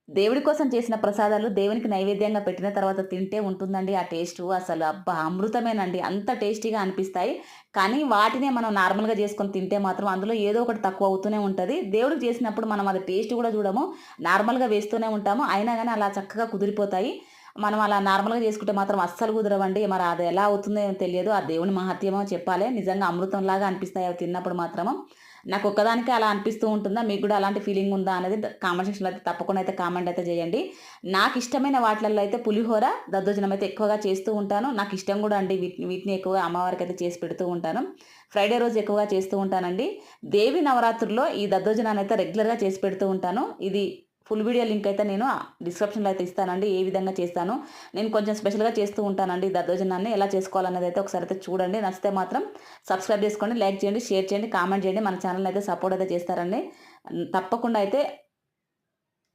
దేవుడి కోసం చేసిన ప్రసాదాలు దేవునికి నైవేద్యంగా పెట్టిన తర్వాత తింటే ఉంటుందండి ఆ టేస్టు. అసలు అబ్బా! అమృతమేనండి. అంత టేస్టీగా అనిపిస్తాయి. కానీ వాటినే మనం నార్మల్‌గా చేసుకొని తింటే మాత్రం అందులో ఏదో ఒకటి తక్కువ అవుతూనే ఉంటది. దేవుడికి చేసినప్పుడు మనం అది టేస్ట్ కూడా చూడము. నార్మల్‌గా వేస్తూనే ఉంటాము. అయినా గాని అలా చక్కగా కుదిరిపోతాయి. మనం అలా నార్మల్‌గా చేసుకుంటే మాత్రం అస్సలు కుదరవండి. మరి అది ఎలా అవుతుందో ఏమో తెలియదు. ఆ దేవుని మహత్యమో చెప్పాలే. నిజంగా అమృతంలాగా అనిపిస్తాయి అవి తిన్నప్పుడు మాత్రము. నాకొక్కదానికే అలా అనిపిస్తూ ఉంటుందా? మీకు గూడా అలాంటి ఫీలింగ్ ఉందా? అనేది కామెంట్ సెక్షన్‌లో అయితే తప్పకుండా అయితే కామెంట్ అయితే జేయండి. నాకిష్టమైన వాటిలల్లో అయితే పులిహోర, దద్దోజనం అయితే ఎక్కువగా చేస్తూ ఉంటాను. నాకిష్టం గూడా అండి వీటిని ఎక్కువగా అమ్మవారికైతే చేసి పెడుతూ ఉంటాను. ఫ్రైడే రోజు ఎక్కువగా చేస్తూ ఉంటానండి. దేవి నవరాత్రుల్లో ఈ దద్దోజనాన్నయితే రెగ్యులర్‌గా చేసి పెడుతూ ఉంటాను. ఇది ఫుల్ వీడియో లింక్ అయితే నేను డిస్క్రిప్షన్‌లో అయితే ఇస్తానండి. ఏ విధంగా చేస్తానో. నేను కొంచెం స్పెషల్‌గా చేస్తూ ఉంటానండి. ఈ దద్దోజనాన్ని ఎలా చేసుకోవాలన్నది అయితే ఒకసారి చూడండి. నచ్చితే మాత్రం సబ్స్క్రైబ్ చేసుకోండి, లైక్ చేయండి, షేర్ చేయండి, కామెంట్ చేయండి. మన ఛానల్‌ని అయితే సపోర్ట్ అయితే చేస్తారండి. తప్పకుండా అయితే